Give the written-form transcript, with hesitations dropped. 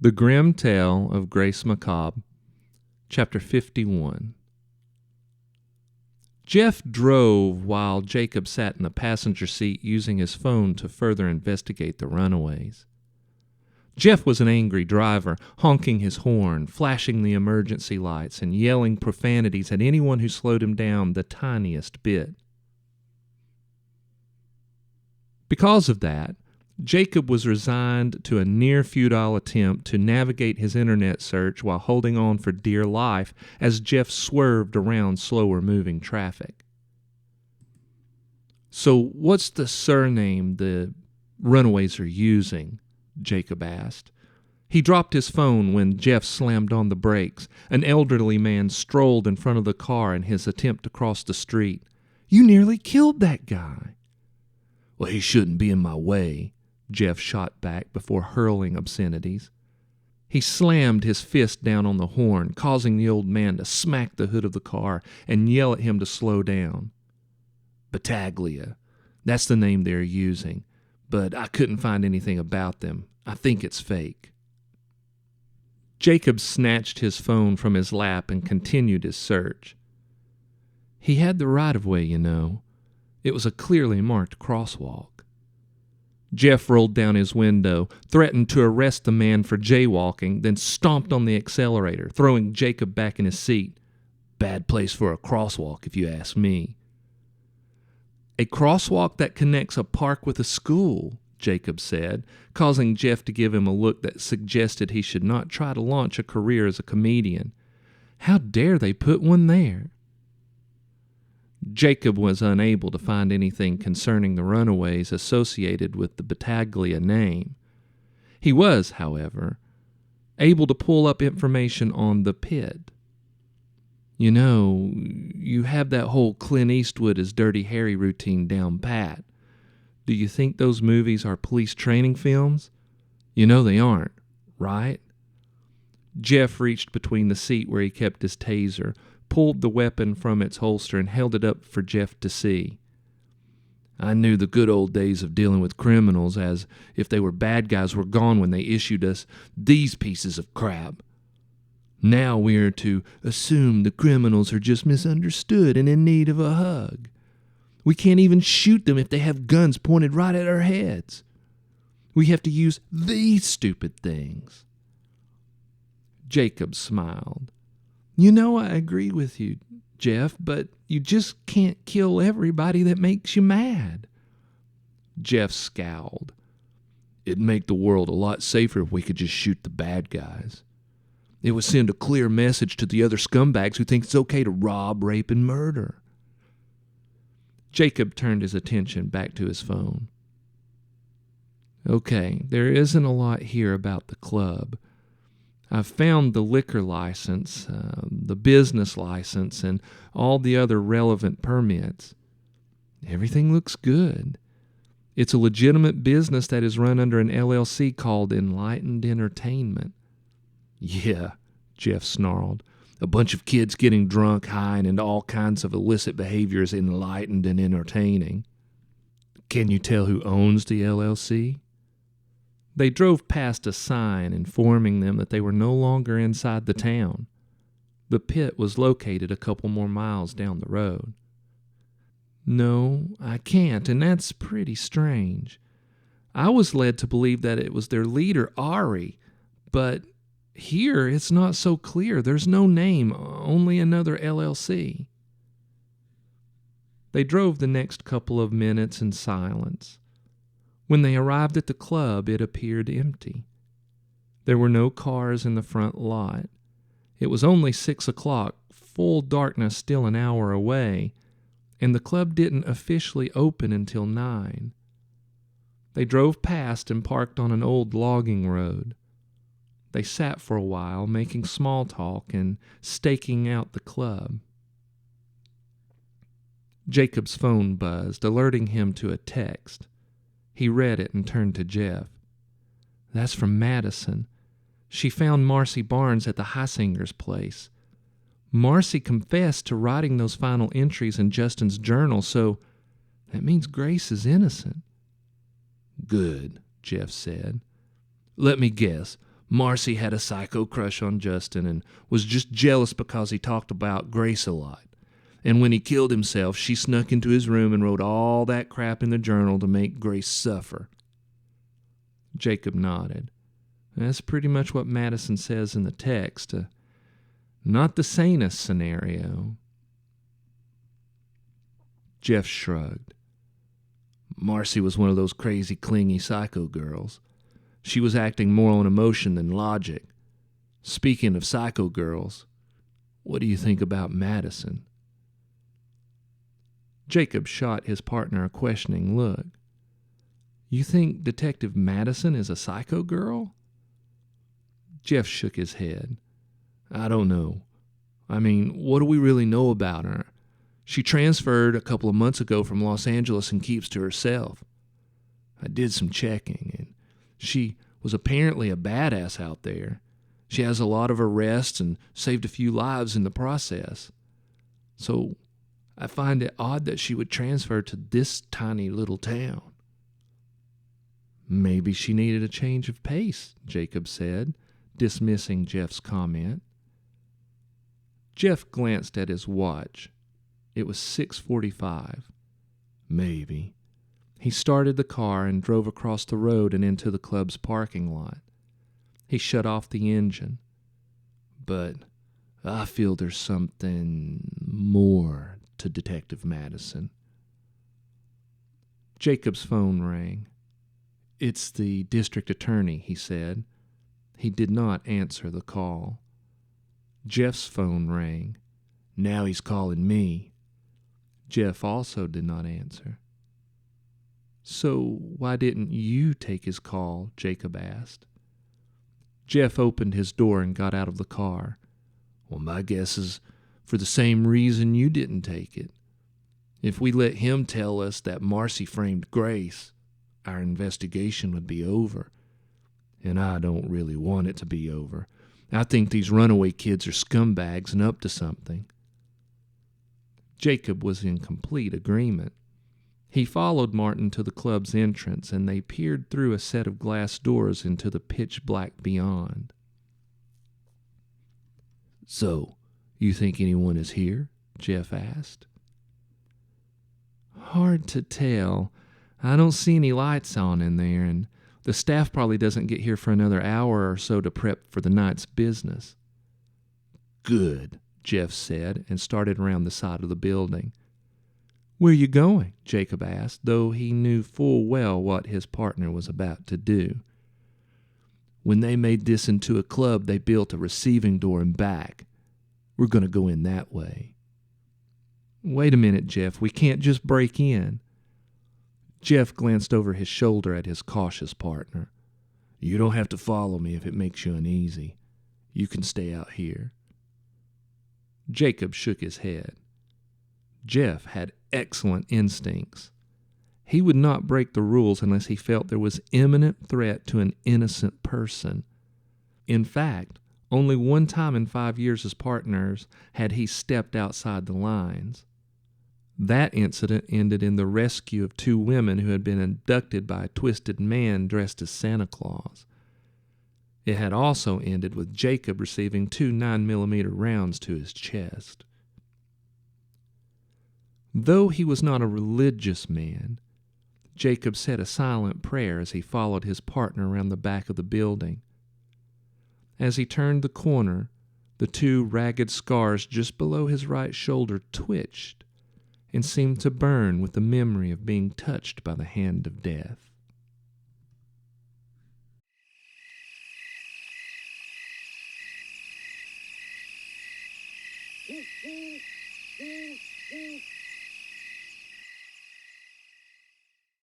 The Grim Tale of Grace Macabre, Chapter 51. Jeff drove while Jacob sat in the passenger seat using his phone to further investigate the Runaways. Jeff was an angry driver, honking his horn, flashing the emergency lights, and yelling profanities at anyone who slowed him down the tiniest bit. Because of that, Jacob was resigned to a near-futile attempt to navigate his internet search while holding on for dear life as Jeff swerved around slower-moving traffic. "So what's the surname the Runaways are using?" Jacob asked. He dropped his phone when Jeff slammed on the brakes. An elderly man strolled in front of the car in his attempt to cross the street. "You nearly killed that guy." "Well, he shouldn't be in my way," Jeff shot back before hurling obscenities. He slammed his fist down on the horn, causing the old man to smack the hood of the car and yell at him to slow down. "Battaglia. That's the name they're using, but I couldn't find anything about them. I think it's fake." Jacob snatched his phone from his lap and continued his search. He had the right-of-way, you know. It was a clearly marked crosswalk. Jeff rolled down his window, threatened to arrest the man for jaywalking, then stomped on the accelerator, throwing Jacob back in his seat. "Bad place for a crosswalk, if you ask me." "A crosswalk that connects a park with a school," Jacob said, causing Jeff to give him a look that suggested he should not try to launch a career as a comedian. "How dare they put one there?" Jacob was unable to find anything concerning the Runaways associated with the Battaglia name. He was, however, able to pull up information on the Pit. "You know, you have that whole Clint Eastwood as Dirty Harry routine down pat. Do you think those movies are police training films? You know they aren't, right?" Jeff reached between the seat where he kept his taser, pulled the weapon from its holster, and held it up for Jeff to see. "I knew the good old days of dealing with criminals as if they were bad guys were gone when they issued us these pieces of crap. Now we are to assume the criminals are just misunderstood and in need of a hug. We can't even shoot them if they have guns pointed right at our heads. We have to use these stupid things." Jacob smiled. "You know, I agree with you, Jeff, but you just can't kill everybody that makes you mad." Jeff scowled. "It'd make the world a lot safer if we could just shoot the bad guys. It would send a clear message to the other scumbags who think it's okay to rob, rape, and murder." Jacob turned his attention back to his phone. "Okay, there isn't a lot here about the club. I've found the liquor license, the business license, and all the other relevant permits. Everything looks good. It's a legitimate business that is run under an LLC called Enlightened Entertainment." "Yeah," Jeff snarled. "A bunch of kids getting drunk, high, and into all kinds of illicit behavior is enlightened and entertaining." "Can you tell who owns the LLC?" They drove past a sign informing them that they were no longer inside the town. The Pit was located a couple more miles down the road. "No, I can't, and that's pretty strange. I was led to believe that it was their leader, Ari, but here it's not so clear. There's no name, only another LLC." They drove the next couple of minutes in silence. When they arrived at the club, it appeared empty. There were no cars in the front lot. It was only 6 o'clock, full darkness still an hour away, and the club didn't officially open until 9. They drove past and parked on an old logging road. They sat for a while, making small talk and staking out the club. Jacob's phone buzzed, alerting him to a text. He read it and turned to Jeff. "That's from Madison. She found Marcy Barnes at the Heisinger's place. Marcy confessed to writing those final entries in Justin's journal, so that means Grace is innocent. Good, Jeff said. Let me guess. Marcy had a psycho crush on Justin and was just jealous because he talked about Grace a lot. And when he killed himself, she snuck into his room and wrote all that crap in the journal to make Grace suffer. Jacob nodded. That's pretty much what Madison says in the text. Not the sanest scenario. Jeff shrugged. Marcy was one of those crazy, clingy psycho girls. She was acting more on emotion than logic. Speaking of psycho girls, what do you think about Madison? Jacob shot his partner a questioning look. You think Detective Madison is a psycho girl? Jeff shook his head. I don't know. I mean, what do we really know about her? She transferred a couple of months ago from Los Angeles and keeps to herself. I did some checking, and she was apparently a badass out there. She has a lot of arrests and saved a few lives in the process. So I find it odd that she would transfer to this tiny little town. Maybe she needed a change of pace, Jacob said, dismissing Jeff's comment. Jeff glanced at his watch. It was 6:45. Maybe. He started the car and drove across the road and into the club's parking lot. He shut off the engine. But I feel there's something more to Detective Madison. Jacob's phone rang. It's the district attorney, he said. He did not answer the call. Jeff's phone rang. Now he's calling me. Jeff also did not answer. So why didn't you take his call? Jacob asked. Jeff opened his door and got out of the car. Well, my guess is for the same reason you didn't take it. If we let him tell us that Marcy framed Grace, our investigation would be over. And I don't really want it to be over. I think these runaway kids are scumbags and up to something. Jacob was in complete agreement. He followed Martin to the club's entrance, and they peered through a set of glass doors into the pitch-black beyond. So, you think anyone is here? Jeff asked. Hard to tell. I don't see any lights on in there, and the staff probably doesn't get here for another hour or so to prep for the night's business. Good, Jeff said, and started around the side of the building. Where you going? Jacob asked, though he knew full well what his partner was about to do. When they made this into a club, they built a receiving door and back. We're going to go in that way. Wait a minute, Jeff. We can't just break in. Jeff glanced over his shoulder at his cautious partner. You don't have to follow me if it makes you uneasy. You can stay out here. Jacob shook his head. Jeff had excellent instincts. He would not break the rules unless he felt there was imminent threat to an innocent person. In fact, only one time in 5 years as partners had he stepped outside the lines. That incident ended in the rescue of 2 women who had been abducted by a twisted man dressed as Santa Claus. It had also ended with Jacob receiving 2 9mm rounds to his chest. Though he was not a religious man, Jacob said a silent prayer as he followed his partner around the back of the building. As he turned the corner, the 2 ragged scars just below his right shoulder twitched and seemed to burn with the memory of being touched by the hand of death.